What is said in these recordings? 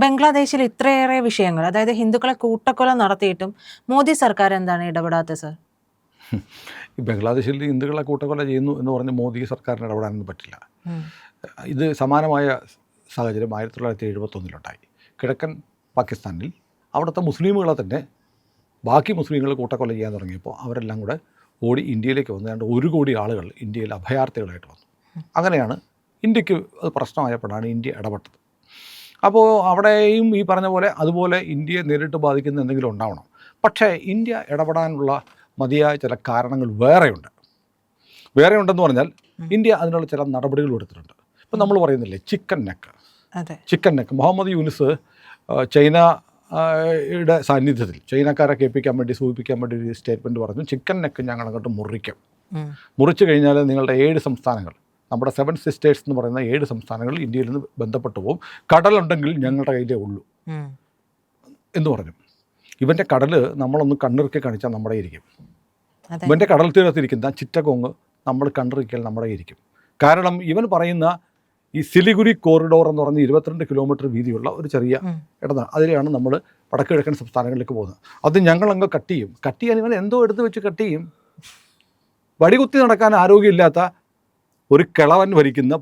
ബംഗ്ലാദേശിൽ ഇത്രയേറെ വിഷയങ്ങൾ, അതായത് ഹിന്ദുക്കളെ കൂട്ടക്കൊല നടത്തിയിട്ടും മോദി സർക്കാർ എന്താണ് ഇടപെടാത്തത് സർ? ഈ ബംഗ്ലാദേശിൽ ഹിന്ദുക്കളെ കൂട്ടക്കൊല ചെയ്യുന്നു എന്ന് പറഞ്ഞ് മോദി സർക്കാരിന് ഇടപെടാനൊന്നും പറ്റില്ല. ഇത് സമാനമായ സാഹചര്യം 1971 കിഴക്കൻ പാകിസ്ഥാനിൽ അവിടുത്തെ മുസ്ലിമുകളെ തന്നെ ബാക്കി മുസ്ലിങ്ങൾ കൂട്ടക്കൊല ചെയ്യാൻ തുടങ്ങിയപ്പോൾ അവരെല്ലാം കൂടെ ഓടി ഇന്ത്യയിലേക്ക് വന്നുകൊണ്ട് 1 കോടി ആളുകൾ ഇന്ത്യയിൽ അഭയാർത്ഥികളായിട്ട് വന്നു. അങ്ങനെയാണ് ഇന്ത്യക്ക് അത് പ്രശ്നമായപ്പോഴാണ് ഇന്ത്യ ഇടപെട്ടത്. അപ്പോൾ അവിടെയും ഈ പറഞ്ഞ പോലെ അതുപോലെ ഇന്ത്യയെ നേരിട്ട് ബാധിക്കുന്ന എന്തെങ്കിലും ഉണ്ടാവണം. പക്ഷേ ഇന്ത്യ ഇടപെടാനുള്ള മതിയായ ചില കാരണങ്ങൾ വേറെ ഉണ്ടെന്ന് പറഞ്ഞാൽ ഇന്ത്യ അതിനുള്ള ചില നടപടികൾ എടുത്തിട്ടുണ്ട്. ഇപ്പം നമ്മൾ പറയുന്നില്ലേ ചിക്കൻ നെക്ക് മുഹമ്മദ് യൂനിസ് ചൈനയുടെ സാന്നിധ്യത്തിൽ ചൈനക്കാരെ കേൾപ്പിക്കാൻ വേണ്ടി സൂചിപ്പിക്കാൻ വേണ്ടി ഒരു സ്റ്റേറ്റ്മെൻറ്റ് പറഞ്ഞു, ചിക്കൻ നെക്ക് ഞങ്ങൾ അങ്ങോട്ട് മുറിച്ചു കഴിഞ്ഞാൽ നിങ്ങളുടെ 7 സംസ്ഥാനങ്ങൾ, നമ്മുടെ 7 സിസ്റ്റേഴ്സ് എന്ന് പറയുന്ന 7 സംസ്ഥാനങ്ങൾ ഇന്ത്യയിൽ നിന്ന് ബന്ധപ്പെട്ടു പോകും, കടലുണ്ടെങ്കിൽ ഞങ്ങളുടെ കയ്യിലേ ഉള്ളൂ എന്ന് പറഞ്ഞു. ഇവൻ്റെ കടൽ നമ്മളൊന്ന് കണ്ണിറുക്കി കാണിച്ചാൽ നമ്മുടെ ഇരിക്കും. ഇവൻ്റെ കടൽ തീരത്തിരിക്കുന്ന ചിറ്റഗോങ് നമ്മൾ കണ്ണിറുക്കിയാൽ നമ്മുടെ ഇരിക്കും. കാരണം ഇവൻ പറയുന്ന ഈ സിലിഗുരി കോറിഡോർ എന്ന് പറഞ്ഞ് 22 കിലോമീറ്റർ വീതിയുള്ള ഒരു ചെറിയ ഇടനാണ്, അതിലെയാണ് നമ്മൾ വടക്ക് കിഴക്കൻ സംസ്ഥാനങ്ങളിലേക്ക് പോകുന്നത്. അത് ഞങ്ങളങ്ങ് കട്ട് ചെയ്യാൻ ഇവൻ എന്തോ എടുത്ത് വെച്ച് കട്ട് ചെയ്യും. വടികുത്തി നടക്കാൻ ആരോഗ്യമില്ലാത്ത ഒരു കിളവൻ ഭരിക്കുന്ന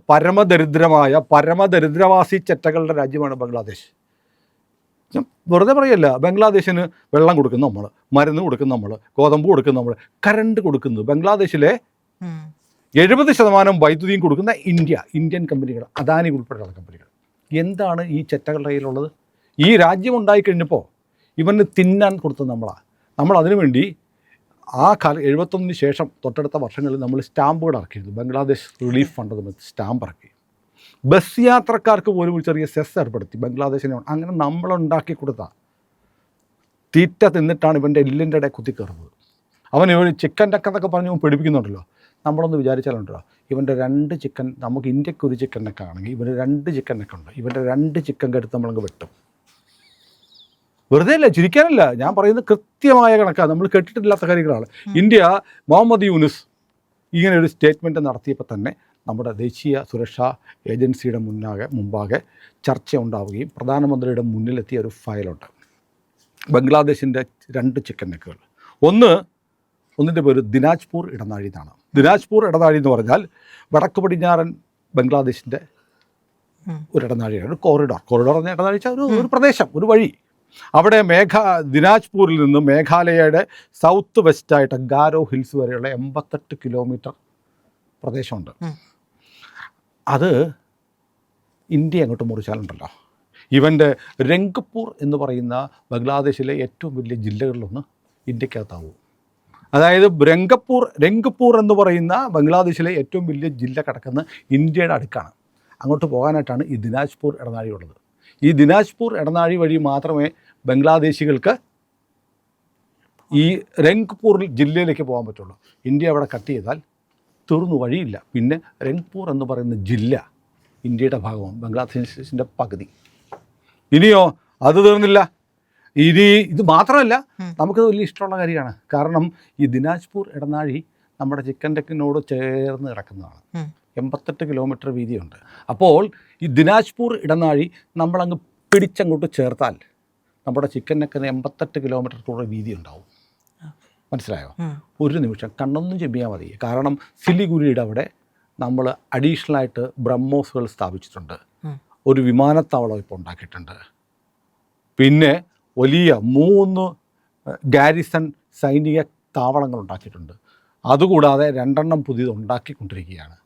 പരമദരിദ്രവാസി ചെറ്റകളുടെ രാജ്യമാണ് ബംഗ്ലാദേശ്. ഞാൻ വെറുതെ പറയല്ല, ബംഗ്ലാദേശിന് വെള്ളം കൊടുക്കുന്ന നമ്മൾ, മരുന്ന് കൊടുക്കുന്ന നമ്മൾ, ഗോതമ്പ് കൊടുക്കുന്ന നമ്മൾ, കറണ്ട് കൊടുക്കുന്നത് ബംഗ്ലാദേശിലെ 70% വൈദ്യുതിയും കൊടുക്കുന്ന ഇന്ത്യൻ കമ്പനികൾ, അദാനി ഉൾപ്പെടെയുള്ള കമ്പനികൾ. എന്താണ് ഈ ചെറ്റകളുടെ കയ്യിലുള്ളത്? ഈ രാജ്യം ഉണ്ടായിക്കഴിഞ്ഞപ്പോൾ ഇവന് തിന്നാൻ കൊടുത്തത് നമ്മൾ അതിനുവേണ്ടി ആ കാലം 71 ശേഷം തൊട്ടടുത്ത വർഷങ്ങളിൽ നമ്മൾ സ്റ്റാമ്പുകൾ ഇറക്കിയിരുന്നു. ബംഗ്ലാദേശ് റിലീഫ് ഫണ്ട് സ്റ്റാമ്പ് ഇറക്കി. ബസ് യാത്രക്കാർക്ക് പോലും ഒരു ചെറിയ സെസ് ഏർപ്പെടുത്തി ബംഗ്ലാദേശിനെ. അങ്ങനെ നമ്മളുണ്ടാക്കി കൊടുത്ത തീറ്റ തിന്നിട്ടാണ് ഇവൻ്റെ എല്ലിൻ്റെ ഇടയിൽ കുത്തിക്കയറുന്നത്. ഇവൻ ചിക്കൻ നെക്കെന്നൊക്കെ പറഞ്ഞ് പിടിപ്പിക്കുന്നുണ്ടല്ലോ. നമ്മളൊന്ന് വിചാരിച്ചാലുണ്ടല്ലോ, ഇവൻ്റെ 2 ചിക്കൻ, നമുക്ക് ഇന്ത്യക്ക് ഒരു ചിക്കൻ നെക്കാണെങ്കിൽ ഇവന് 2 ചിക്കൻ നെക്കുണ്ട്. ഇവൻ്റെ 2 ചിക്കൻ കടുത്ത് നമ്മളങ്ങ് വെട്ടും. വെറുതെ അല്ല, ചിരിക്കാനല്ല ഞാൻ പറയുന്നത്, കൃത്യമായ കണക്കാണ്, നമ്മൾ കേട്ടിട്ടില്ലാത്ത കാര്യങ്ങളാണ്. ഇന്ത്യ മുഹമ്മദ് യൂനിസ് ഇങ്ങനെ ഒരു സ്റ്റേറ്റ്മെൻറ്റ് നടത്തിയപ്പോൾ തന്നെ നമ്മുടെ ദേശീയ സുരക്ഷാ ഏജൻസിയുടെ മുമ്പാകെ ചർച്ച ഉണ്ടാവുകയും പ്രധാനമന്ത്രിയുടെ മുന്നിലെത്തിയ ഒരു ഫയലുണ്ട്. ബംഗ്ലാദേശിൻ്റെ 2 ചിക്കൻ നെക്കുകൾ. ഒന്നിൻ്റെ പേര് ദിനാജ്പൂർ ഇടനാഴി എന്നാണ്. ദിനാജ്പൂർ ഇടനാഴി എന്ന് പറഞ്ഞാൽ വടക്ക് പടിഞ്ഞാറൻ ബംഗ്ലാദേശിൻ്റെ ഒരു ഇടനാഴിയാണ്, ഒരു കോറിഡോർ എന്ന ഇടനാഴി, ഒരു പ്രദേശം, ഒരു വഴി. അവിടെ ദിനാജ്പൂരിൽ നിന്ന് മേഘാലയയുടെ സൗത്ത് വെസ്റ്റായിട്ട് ഗാരോ ഹിൽസ് വരെയുള്ള 88 കിലോമീറ്റർ പ്രദേശമുണ്ട്. അത് ഇന്ത്യ അങ്ങോട്ട് മുറിച്ചാലുണ്ടല്ലോ, ഇവൻ്റെ രംഗ്പൂർ എന്ന് പറയുന്ന ബംഗ്ലാദേശിലെ ഏറ്റവും വലിയ ജില്ലകളിലൊന്ന് ഇന്ത്യക്കകത്താവും. അതായത് രംഗ്പൂർ എന്ന് പറയുന്ന ബംഗ്ലാദേശിലെ ഏറ്റവും വലിയ ജില്ല കിടക്കുന്ന ഇന്ത്യയുടെ അടുക്കാണ്. അങ്ങോട്ട് പോകാനായിട്ടാണ് ഈ ദിനാജ്പൂർ ഇടനാഴി ഉള്ളത്. ഈ ദിനാജ്പൂർ ഇടനാഴി വഴി മാത്രമേ ബംഗ്ലാദേശികൾക്ക് ഈ രംഗ്പൂർ ജില്ലയിലേക്ക് പോകാൻ പറ്റുള്ളൂ. ഇന്ത്യ അവിടെ കട്ട് ചെയ്താൽ തീർന്നു, വഴിയില്ല. പിന്നെ രംഗ്പൂർ എന്ന് പറയുന്ന ജില്ല ഇന്ത്യയുടെ ഭാഗമാണ്, ബംഗ്ലാദേശിൻ്റെ പകുതി. ഇനിയോ അത് തീർന്നില്ല. ഇത് മാത്രമല്ല, നമുക്കത് വലിയ ഇഷ്ടമുള്ള കാര്യമാണ്. കാരണം ഈ ദിനാജ്പൂർ ഇടനാഴി നമ്മുടെ ചിക്കൻ നെക്കിനോട് ചേർന്ന് കിടക്കുന്നതാണ്. 88 കിലോമീറ്റർ വീതിയുണ്ട്. അപ്പോൾ ഈ ദിനാജ്പൂർ ഇടനാഴി നമ്മളങ്ങ് പിടിച്ചങ്ങോട്ട് ചേർത്താൽ നമ്മുടെ ചിക്കൻ നെക്കിന് 88 കിലോമീറ്റർ കൂടുതൽ വീതി ഉണ്ടാവും. മനസ്സിലായോ? ഒരു നിമിഷം കണ്ണൊന്നും ചെമ്പിയാൽ മതി. കാരണം സിലിഗുരിയുടെ അവിടെ നമ്മൾ അഡീഷണലായിട്ട് ബ്രഹ്മോസുകൾ സ്ഥാപിച്ചിട്ടുണ്ട്. ഒരു വിമാനത്താവളം ഇപ്പോൾ ഉണ്ടാക്കിയിട്ടുണ്ട്. പിന്നെ വലിയ 3 ഗാരിസൺ സൈനിക താവളങ്ങൾ ഉണ്ടാക്കിയിട്ടുണ്ട്. അതുകൂടാതെ 2 പുതിയത് ഉണ്ടാക്കിക്കൊണ്ടിരിക്കുകയാണ്.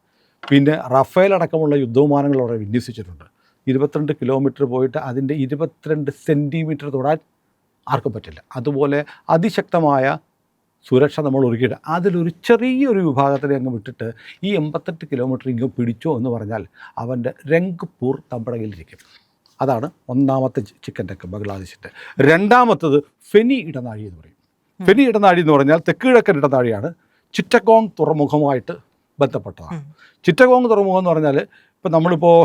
പിന്നെ റഫേൽ അടക്കമുള്ള യുദ്ധവിമാനങ്ങൾ അവിടെ വിന്യസിച്ചിട്ടുണ്ട്. 22 കിലോമീറ്റർ പോയിട്ട് അതിൻ്റെ 22 സെൻറ്റിമീറ്റർ തൊടാൻ ആർക്കും പറ്റില്ല. അതുപോലെ അതിശക്തമായ സുരക്ഷ നമ്മൾ ഒരുക്കിയിട്ട് അതിലൊരു ചെറിയൊരു വിഭാഗത്തിനെ അങ്ങ് വിട്ടിട്ട് ഈ 88 കിലോമീറ്റർ ഇങ്ങ് പിടിച്ചോ എന്ന് പറഞ്ഞാൽ അവൻ്റെ രംഗ്പൂർ നമ്മുടെ കയ്യിലിരിക്കും. അതാണ് ഒന്നാമത്തെ ചിക്കൻ നെക്ക് ബംഗ്ലാദേശിൻ്റെ. രണ്ടാമത്തത് ഫെനി ഇടനാഴി എന്ന് പറയും. ഫെനി ഇടനാഴി എന്ന് പറഞ്ഞാൽ തെക്ക് കിഴക്കൻ ഇടനാഴിയാണ്. ചിറ്റഗോങ് തുറമുഖമായിട്ട് ബന്ധപ്പെട്ടതാണ്. ചിറ്റഗോങ് തുറമുഖം എന്ന് പറഞ്ഞാൽ ഇപ്പം നമ്മളിപ്പോൾ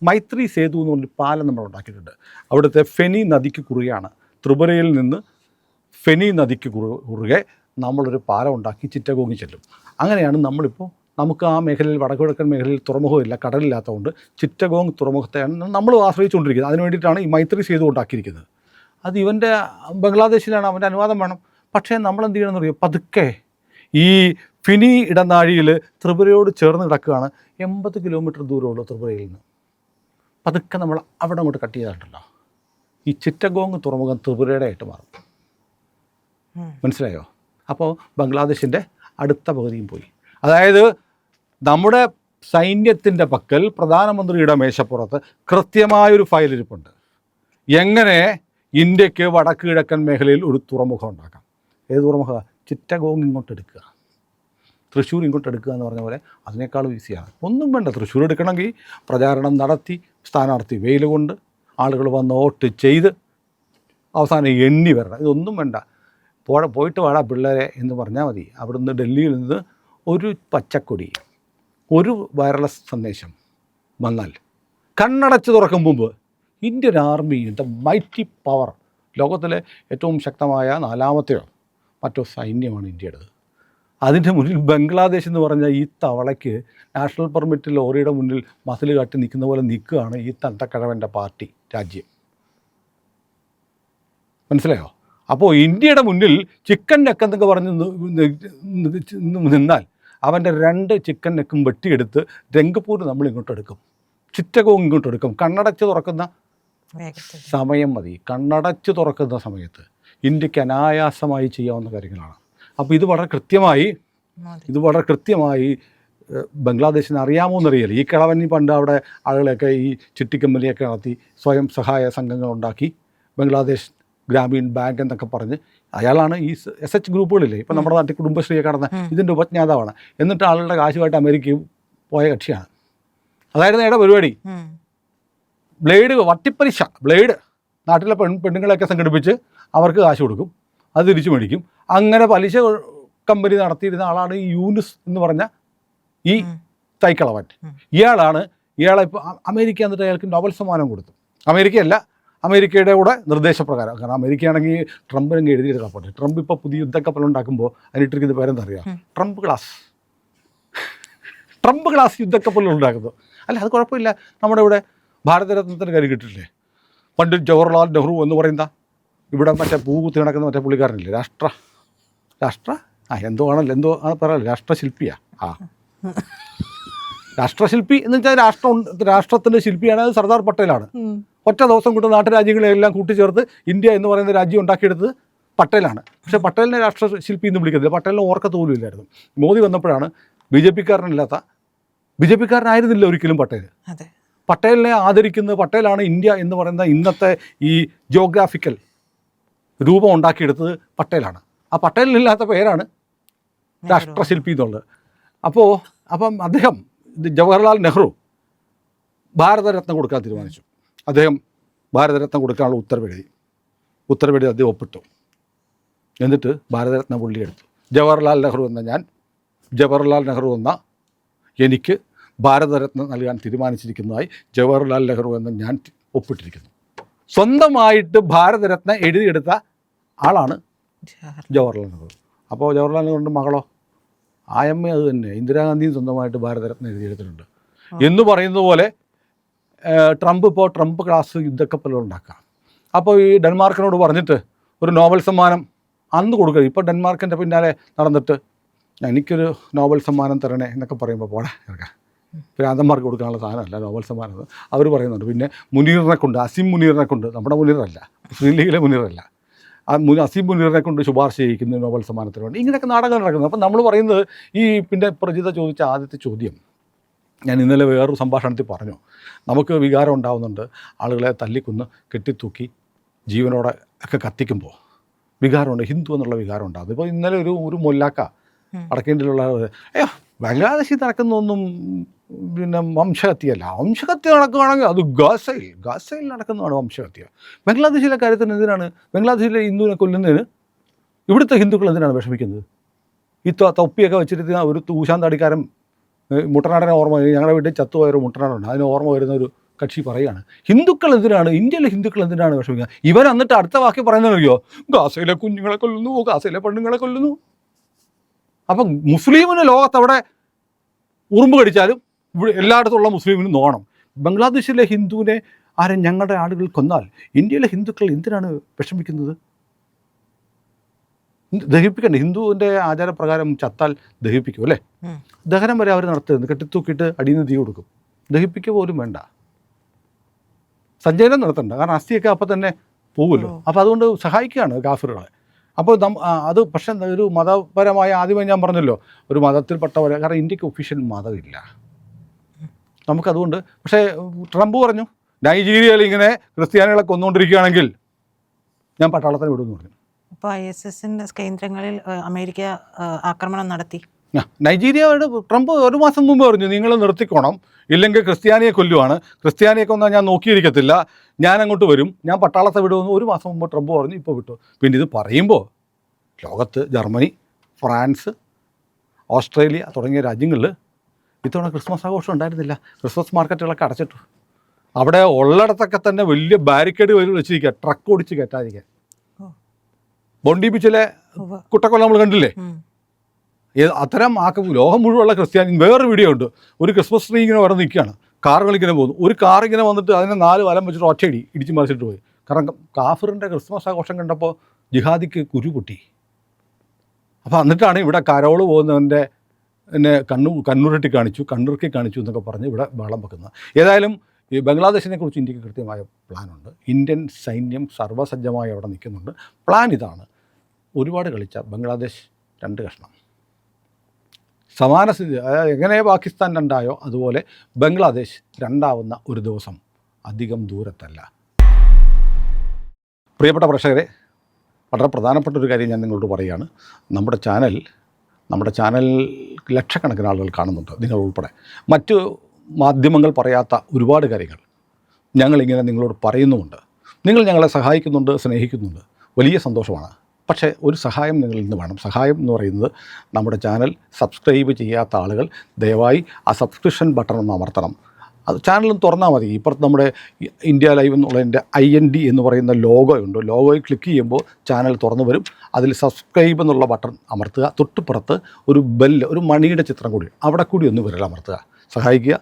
മൈത്രി സേതു എന്ന് പറഞ്ഞൊരു പാലം നമ്മൾ ഉണ്ടാക്കിയിട്ടുണ്ട്. അവിടുത്തെ ഫെനി നദിക്ക് കുറുകെയാണ്, ത്രിപുരയിൽ നിന്ന് ഫെനി നദിക്ക് കുറുകെ നമ്മളൊരു പാലം ഉണ്ടാക്കി ചിറ്റഗോങ്ങിൽ ചെല്ലും. അങ്ങനെയാണ് നമ്മളിപ്പോൾ നമുക്ക് ആ മേഖലയിൽ വടക്കുകിഴക്കൻ മേഖലയിൽ തുറമുഖമില്ല, കടലില്ലാത്തതുകൊണ്ട് ചിറ്റഗോങ് തുറമുഖത്തെയാണ് നമ്മൾ ആശ്രയിച്ചുകൊണ്ടിരിക്കുന്നത്. അതിന് വേണ്ടിയിട്ടാണ് ഈ മൈത്രി സേതു ഉണ്ടാക്കിയിരിക്കുന്നത്. അത് ഇവൻ്റെ ബംഗ്ലാദേശിലാണ്, അവൻ്റെ അനുവാദം വേണം. പക്ഷേ നമ്മൾ എന്ത് ചെയ്യണമെന്ന് അറിയോ, പതുക്കെ ഈ ഫിനി ഇടനാഴിയിൽ ത്രിപുരയോട് ചേർന്ന് കിടക്കുകയാണ്, 80 കിലോമീറ്റർ ദൂരമുള്ളൂ ത്രിപുരയിൽ നിന്ന്. പതുക്കെ നമ്മൾ അവിടെ അങ്ങോട്ട് കട്ട് ചെയ്തിട്ടുണ്ടല്ലോ, ഈ ചിറ്റഗോങ് തുറമുഖം ത്രിപുരയുടെ ആയിട്ട് മാറും. മനസ്സിലായോ? അപ്പോൾ ബംഗ്ലാദേശിൻ്റെ അടുത്ത പകുതിയും പോയി. അതായത് നമ്മുടെ സൈന്യത്തിൻ്റെ പക്കൽ പ്രധാനമന്ത്രിയുടെ മേശപ്പുറത്ത് കൃത്യമായൊരു ഫയൽ ഇരിപ്പുണ്ട്. എങ്ങനെ ഇന്ത്യക്ക് വടക്ക് കിഴക്കൻ മേഖലയിൽ ഒരു തുറമുഖം ഉണ്ടാക്കാം. ഏത് തുറമുഖം? ചിറ്റഗോങ് ഇങ്ങോട്ട് എടുക്കുക, തൃശ്ശൂർ ഇങ്ങോട്ട് എടുക്കുക എന്ന് പറഞ്ഞ പോലെ അതിനേക്കാളും ഈസിയാണ്. ഒന്നും വേണ്ട, തൃശ്ശൂർ എടുക്കണമെങ്കിൽ പ്രചാരണം നടത്തി, സ്ഥാനാർത്ഥി വെയിൽ കൊണ്ട്, ആളുകൾ വന്ന് വോട്ട് ചെയ്ത് അവസാനം എണ്ണി വരണം. ഇതൊന്നും വേണ്ട. പോയിട്ട് വാടാ പിള്ളേരെ എന്ന് പറഞ്ഞാൽ മതി. അവിടുന്ന് ഡൽഹിയിൽ നിന്ന് ഒരു പച്ചക്കൊടി, ഒരു വയർലെസ് സന്ദേശം വന്നാൽ കണ്ണടച്ച് തുറക്കും മുമ്പ് Indian army, the mighty power, ലോകത്തിലെ ഏറ്റവും ശക്തമായ 4ാമത്തെയോ മറ്റോ സൈന്യമാണ് ഇന്ത്യയുടേത്. അതിൻ്റെ മുന്നിൽ ബംഗ്ലാദേശ് എന്ന് പറഞ്ഞാൽ ഈ തവളയ്ക്ക് നാഷണൽ പെർമിറ്റ് ലോറിയുടെ മുന്നിൽ മസിൽ കാട്ടി നിൽക്കുന്ന പോലെ നിൽക്കുകയാണ് ഈ തണ്ടക്കഴവൻ്റെ പാർട്ടി രാജ്യം. മനസ്സിലായോ? അപ്പോൾ ഇന്ത്യയുടെ മുന്നിൽ ചിക്കൻ നെക്ക് എന്നൊക്കെ പറഞ്ഞ് നിന്നാൽ അവൻ്റെ 2 ചിക്കൻ നെക്കും വെട്ടിയെടുത്ത് രംഗപൂർ നമ്മൾ ഇങ്ങോട്ട് എടുക്കും, ചിറ്റഗോങ് ഇങ്ങോട്ട് എടുക്കും. കണ്ണടച്ച് തുറക്കുന്ന സമയം മതി. കണ്ണടച്ച് തുറക്കുന്ന സമയത്ത് ഇന്ത്യക്ക് അനായാസമായി ചെയ്യാവുന്ന കാര്യങ്ങളാണ്. അപ്പോൾ ഇത് വളരെ കൃത്യമായി ബംഗ്ലാദേശിന് അറിയാമോ എന്നറിയില്ല. ഈ കിളവൻ പണ്ട് അവിടെ ആളുകളെയൊക്കെ ഈ ചിട്ടിക്കമ്പനിയൊക്കെ നടത്തി സ്വയം സഹായ സംഘങ്ങളുണ്ടാക്കി ബംഗ്ലാദേശ് ഗ്രാമീൺ ബാങ്ക് എന്നൊക്കെ പറഞ്ഞ് അയാളാണ് ഈ SH ഗ്രൂപ്പുകളില്ലേ, ഇപ്പം നമ്മുടെ നാട്ടിൽ കുടുംബശ്രീയൊക്കെ നടന്ന ഇതിൻ്റെ ഉപജ്ഞാതാവാണ്. എന്നിട്ട് ആളുകളുടെ കാശുമായിട്ട് അമേരിക്കയിൽ പോയ കക്ഷിയാണ്. അതായിരുന്നു അയാളുടെ പരിപാടി. വട്ടിപ്പലിശ നാട്ടിലെ പെണ്ണുങ്ങളെയൊക്കെ സംഘടിപ്പിച്ച് അവർക്ക് കാശ് കൊടുക്കും, അത് തിരിച്ചു മേടിക്കും. അങ്ങനെ പലിശ കമ്പനി നടത്തിയിരുന്ന ആളാണ് ഈ യൂനുസ് എന്ന് പറഞ്ഞ ഈ തൈക്കളവൻ. ഇയാളെ ഇപ്പോൾ അമേരിക്ക എന്നിട്ട് അയാൾക്ക് നോബൽ സമ്മാനം കൊടുത്തു. അമേരിക്കയുടെ കൂടെ നിർദ്ദേശപ്രകാരം. കാരണം അമേരിക്കയാണെങ്കിൽ ട്രംപിനങ്ങ് എഴുതിയിട്ട് കപ്പട്ടെ. ട്രംപ് ഇപ്പോൾ പുതിയ യുദ്ധക്കപ്പലുണ്ടാക്കുമ്പോൾ അതിനിട്ടിരിക്കുന്ന പേരെന്താ അറിയാം? ട്രംപ് ക്ലാസ് യുദ്ധക്കപ്പലുണ്ടാക്കുന്നു. അല്ല, അത് കുഴപ്പമില്ല. നമ്മുടെ ഇവിടെ ഭാരതരത്നത്തിന് കാര്യം കിട്ടില്ലേ, പണ്ഡിറ്റ് ജവഹർലാൽ നെഹ്റു എന്ന് പറയുന്ന ഇവിടെ മറ്റേ പൂ കുത്തി നടക്കുന്ന മറ്റേ പുള്ളിക്കാരനില്ലേ, രാഷ്ട്ര എന്തോ ആണ് പറയാം, രാഷ്ട്രശില്പിയാണ്. രാഷ്ട്രശില്പി എന്ന് വെച്ചാൽ രാഷ്ട്രത്തിൻ്റെ ശില്പിയാണ് അത് സർദാർ പട്ടേലാണ്. ഒറ്റ ദിവസം കൊണ്ട് നാട്ടുരാജ്യങ്ങളെല്ലാം കൂട്ടിച്ചേർത്ത് ഇന്ത്യ എന്ന് പറയുന്ന രാജ്യം ഉണ്ടാക്കിയെടുത്തത് പട്ടേലാണ്. പക്ഷേ പട്ടേലിനെ രാഷ്ട്രശില്പി എന്ന് വിളിക്കുന്നില്ല, പട്ടേലിനെ ഓർക്കത്ത് പോലും ഇല്ലായിരുന്നു. മോദി വന്നപ്പോഴാണ് ബി ജെ പിക്കാരനായിരുന്നില്ല ഒരിക്കലും പട്ടേൽ. പട്ടേലിനെ ആദരിക്കുന്നത്, പട്ടേലാണ് ഇന്ത്യ എന്ന് പറയുന്ന ഇന്നത്തെ ഈ ജിയോഗ്രാഫിക്കൽ രൂപം ഉണ്ടാക്കിയെടുത്തത് പട്ടേലാണ്. ആ പട്ടേലിനില്ലാത്ത പേരാണ് രാഷ്ട്രശില്പി എന്നുള്ളത്. അപ്പം അദ്ദേഹം ജവഹർലാൽ നെഹ്റു ഭാരതരത്നം കൊടുക്കാൻ തീരുമാനിച്ചു. അദ്ദേഹം ഭാരതരത്നം കൊടുക്കാനുള്ള ഉത്തരവെഴുതി അദ്ദേഹം ഒപ്പിട്ടു. എന്നിട്ട് ഭാരതരത്നം പുള്ളി എടുത്തു. ജവഹർലാൽ നെഹ്റു എന്ന എനിക്ക് ഭാരതരത്നം നൽകാൻ തീരുമാനിച്ചിരിക്കുന്നതായി ജവഹർലാൽ നെഹ്റു എന്ന ഞാൻ ഒപ്പിട്ടിരിക്കുന്നു. സ്വന്തമായിട്ട് ഭാരതരത്നം എഴുതിയെടുത്ത ആളാണ് ജവഹർലാൽ നെഹ്റു. അപ്പോൾ ജവഹർലാൽ നെഹ്റുവിൻ്റെ മകളോ ആയമ്മ അത് തന്നെ, ഇന്ദിരാഗാന്ധിയും സ്വന്തമായിട്ട് ഭാരതരത്നം എഴുതിയെടുത്തിട്ടുണ്ട്. എന്ന് പറയുന്ന പോലെ ട്രംപ് ക്ലാസ് യുദ്ധക്കപ്പലുകൾ ഉണ്ടാക്കാം. അപ്പോൾ ഈ ഡെൻമാർക്കിനോട് പറഞ്ഞിട്ട് ഒരു നോബൽ സമ്മാനം അന്ന് കൊടുക്കുക. ഇപ്പോൾ ഡെൻമാർക്കിൻ്റെ പിന്നാലെ നടന്നിട്ട് എനിക്കൊരു നോബൽ സമ്മാനം തരണേ എന്നൊക്കെ പറയുമ്പോൾ പോടാ ഇറക്കാം, ഭ്രാന്തന്മാർക്ക് കൊടുക്കാനുള്ള സാധനമല്ല നോബൽ സമ്മാനം. അവർ പറയുന്നുണ്ട്. പിന്നെ അസീം മുനീറിനെ കൊണ്ട്, നമ്മുടെ മുനീറല്ല, മുസ്ലിം ലീഗിലെ മുനീറല്ല, അസീം മുനീറിനെ കൊണ്ട് ശുപാർശ ചെയ്യിക്കുന്ന നോബൽ സമ്മാനത്തിന് വേണ്ടി ഇങ്ങനെയൊക്കെ നാടകം നടക്കുന്നത്. അപ്പം നമ്മൾ പറയുന്നത് പിന്നെ പ്രജിത ചോദിച്ച ആദ്യത്തെ ചോദ്യം ഞാൻ ഇന്നലെ വേറൊരു സംഭാഷണത്തിൽ പറഞ്ഞു. നമുക്ക് വികാരം ഉണ്ടാവുന്നുണ്ട്, ആളുകളെ തല്ലിക്കൊന്ന് കെട്ടിത്തൂക്കി ജീവനോടെ ഒക്കെ കത്തിക്കുമ്പോൾ വികാരമുണ്ട്, ഹിന്ദു എന്നുള്ള വികാരം ഉണ്ടാകും. ഇപ്പോൾ ഇന്നലെ ഒരു മൊല്ലാക്ക അടക്കേണ്ടിലുള്ള ബംഗ്ലാദേശിൽ നടക്കുന്നതൊന്നും പിന്നെ വംശഹത്യയല്ല. വംശഹത്യ നടക്കുകയാണെങ്കിൽ അത് ഗാസയിൽ നടക്കുന്നതാണ് വംശഹത്യ. ബംഗ്ലാദേശിലെ കാര്യത്തിന് എന്തിനാണ് ബംഗ്ലാദേശിലെ ഹിന്ദുവിനെ കൊല്ലുന്നതിന് ഇവിടുത്തെ ഹിന്ദുക്കൾ എന്തിനാണ് വിഷമിക്കുന്നത്? ഈ തൊപ്പിയൊക്കെ വെച്ചിട്ട് ഒരു ഊശാന്താടിക്കാരൻ മുട്ടനാടനെ ഓർമ്മ, ഞങ്ങളുടെ വീട്ടിൽ ചത്തുപോയൊരു മുട്ടനാടുണ്ട്, അതിന് ഓർമ്മ വരുന്ന ഒരു കക്ഷി പറയുകയാണ്, ഇന്ത്യയിലെ ഹിന്ദുക്കൾ എന്തിനാണ് വിഷമിക്കുക? ഇവൻ എന്നിട്ട് അടുത്ത വാക്യം പറയുന്നതറിയോ? ഗാസയിലെ കുഞ്ഞുങ്ങളെ കൊല്ലുന്നു, ഗാസയിലെ പെണ്ണുങ്ങളെ കൊല്ലുന്നു. അപ്പം മുസ്ലിമിന് ലോകത്തവിടെ ഉറുമ്പ് കടിച്ചാലും ഇവിടെ എല്ലായിടത്തുള്ള മുസ്ലിമിനും നോണം. ബംഗ്ലാദേശിലെ ഹിന്ദുവിനെ ആരും ഞങ്ങളുടെ ആളുകൾ കൊന്നാൽ ഇന്ത്യയിലെ ഹിന്ദുക്കൾ എന്തിനാണ് വിഷമിക്കുന്നത്? ദഹിപ്പിക്കണ്ടേ? ഹിന്ദുവിൻ്റെ ആചാരപ്രകാരം ചത്താൽ ദഹിപ്പിക്കും അല്ലേ? ദഹനം വരെ അവർ നടത്തുന്നത്, കെട്ടിത്തൂക്കിയിട്ട് അടിയിൽ നിന്ന് തീ കൊടുക്കും. ദഹിപ്പിക്കുക പോലും വേണ്ട, സഞ്ചയനം നടത്തണ്ട, കാരണം അസ്ഥിയൊക്കെ അപ്പം തന്നെ പോകുമല്ലോ. അപ്പോൾ അതുകൊണ്ട് സഹായിക്കുകയാണ് കാഫിറുകളെ. അപ്പോൾ അത് പക്ഷേ ഒരു മതപരമായ, ആദ്യമേ ഞാൻ പറഞ്ഞല്ലോ, ഒരു മതത്തിൽപ്പെട്ടവരെ, കാരണം ഇന്ത്യക്ക് ഒഫീഷ്യൽ മതമില്ല നമുക്കതുകൊണ്ട്. പക്ഷേ ട്രംപ് പറഞ്ഞു നൈജീരിയയിൽ ഇങ്ങനെ ക്രിസ്ത്യാനികളെ കൊന്നുകൊണ്ടിരിക്കുകയാണെങ്കിൽ ഞാൻ പട്ടാളത്തിന് വിടുമെന്ന് പറഞ്ഞു. ഇപ്പോൾ ISISന്റെ കേന്ദ്രങ്ങളിൽ അമേരിക്ക ആക്രമണം നടത്തി. നൈജീരിയയോട് ട്രംപ് ഒരു മാസം മുമ്പ് പറഞ്ഞു നിങ്ങൾ നിർത്തിക്കോണം, ഇല്ലെങ്കിൽ ക്രിസ്ത്യാനിയെ കൊല്ലുവാണ്, ക്രിസ്ത്യാനിയെ കൊന്നാൽ ഞാൻ നോക്കിയിരിക്കത്തില്ല, ഞാൻ അങ്ങോട്ട് വരും, ഞാൻ പട്ടാളത്തെ വിടുമെന്ന് ഒരു മാസം മുമ്പ് ട്രംപ് പറഞ്ഞു. ഇപ്പോൾ വിട്ടു. പിന്നെ ഇത് പറയുമ്പോൾ ലോകത്ത് ജർമ്മനി, ഫ്രാൻസ്, ഓസ്ട്രേലിയ തുടങ്ങിയ രാജ്യങ്ങളിൽ ഇത്തവണ ക്രിസ്മസ് ആഘോഷം ഉണ്ടായിരുന്നില്ല. ക്രിസ്മസ് മാർക്കറ്റുകളൊക്കെ അടച്ചിട്ടു. അവിടെ ഉള്ളിടത്തൊക്കെ തന്നെ വലിയ ബാരിക്കേഡ് വെച്ചിരിക്കുക, ട്രക്ക് ഓടിച്ച് കയറ്റാതിരിക്കാൻ. ബോണ്ടി ബീച്ചിലെ കുട്ടക്കൊല നമ്മൾ കണ്ടില്ലേ? അത്തരം ലോകം മുഴുവനുള്ള ക്രിസ്ത്യാനി. വേറൊരു വീഡിയോ ഉണ്ട്, ഒരു ക്രിസ്മസ് ട്രീ ഇങ്ങനെ വരെ നിൽക്കുകയാണ്, കാറുകളിങ്ങനെ പോകുന്നു, ഒരു കാറിങ്ങനെ വന്നിട്ട് അതിനെ 4 വലം വെച്ചിട്ട് ഒറ്റയടി ഇടിച്ച് മറിച്ചിട്ട് പോയി. കാരണം കാഫിറിൻ്റെ ക്രിസ്മസ് ആഘോഷം കണ്ടപ്പോൾ ജിഹാദിക്ക് കുരു പൊട്ടി. അപ്പോൾ എന്നിട്ടാണ് ഇവിടെ കരോള് പോകുന്നവൻ്റെ എന്നെ കണ്ണുരുട്ടി കാണിച്ചു, കണ്ണുറുക്കി കാണിച്ചു എന്നൊക്കെ പറഞ്ഞ് ഇവിടെ ബഹളം വെക്കുന്നത്. ഏതായാലും ഈ ബംഗ്ലാദേശിനെ കുറിച്ച് ഇന്ത്യക്ക് കൃത്യമായ പ്ലാനുണ്ട്. ഇന്ത്യൻ സൈന്യം സർവ്വസജ്ജമായി അവിടെ നിൽക്കുന്നുണ്ട്. പ്ലാൻ ഇതാണ്: ഒരുപാട് കളിച്ച ബംഗ്ലാദേശ് 2 കഷ്ണം. സമാന സ്ഥിതി, അതായത് എങ്ങനെ പാകിസ്ഥാൻ 2ആയോ അതുപോലെ ബംഗ്ലാദേശ് 2ആവുന്ന ഒരു ദിവസം അധികം ദൂരത്തല്ല. പ്രിയപ്പെട്ട പ്രേക്ഷകരെ, വളരെ പ്രധാനപ്പെട്ട ഒരു കാര്യം ഞാൻ നിങ്ങളോട് പറയുകയാണ്. നമ്മുടെ ചാനൽ ലക്ഷക്കണക്കിന് ആളുകൾ കാണുന്നുണ്ട്, നിങ്ങൾ ഉൾപ്പെടെ. മറ്റ് മാധ്യമങ്ങൾ പറയാത്ത ഒരുപാട് കാര്യങ്ങൾ ഞങ്ങളിങ്ങനെ നിങ്ങളോട് പറയുന്നുമുണ്ട്. നിങ്ങൾ ഞങ്ങളെ സഹായിക്കുന്നുണ്ട്, സ്നേഹിക്കുന്നുണ്ട്, വലിയ സന്തോഷമാണ്. പക്ഷേ ഒരു സഹായം നിങ്ങളിൽ നിന്ന് വേണം. സഹായം എന്ന് പറയുന്നത്, നമ്മുടെ ചാനൽ സബ്സ്ക്രൈബ് ചെയ്യാത്ത ആളുകൾ ദയവായി ആ സബ്സ്ക്രിപ്ഷൻ ബട്ടൺ ഒന്ന് അമർത്തണം. അത് ചാനലും തുറന്നാൽ മതി. ഇപ്പുറത്ത് നമ്മുടെ ഇന്ത്യ ലൈവ് എന്നുള്ളതിൻ്റെ IND എന്ന് പറയുന്ന ലോഗോ ഉണ്ട്. ലോഗോയിൽ ക്ലിക്ക് ചെയ്യുമ്പോൾ ചാനൽ തുറന്നു വരും. അതിൽ സബ്സ്ക്രൈബ് എന്നുള്ള ബട്ടൺ അമർത്തുക. തൊട്ടുപുറത്ത് ഒരു ബെല്ല്, ഒരു മണിയുടെ ചിത്രം കൂടി, അവിടെ കൂടി ഒന്ന് വിരലമർത്തുക. സഹായിക്കുക.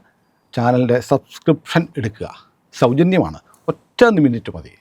ചാനലിൻ്റെ സബ്സ്ക്രിപ്ഷൻ എടുക്കുക. സൗജന്യമാണ്. ഒറ്റ മിനിറ്റ് മതി.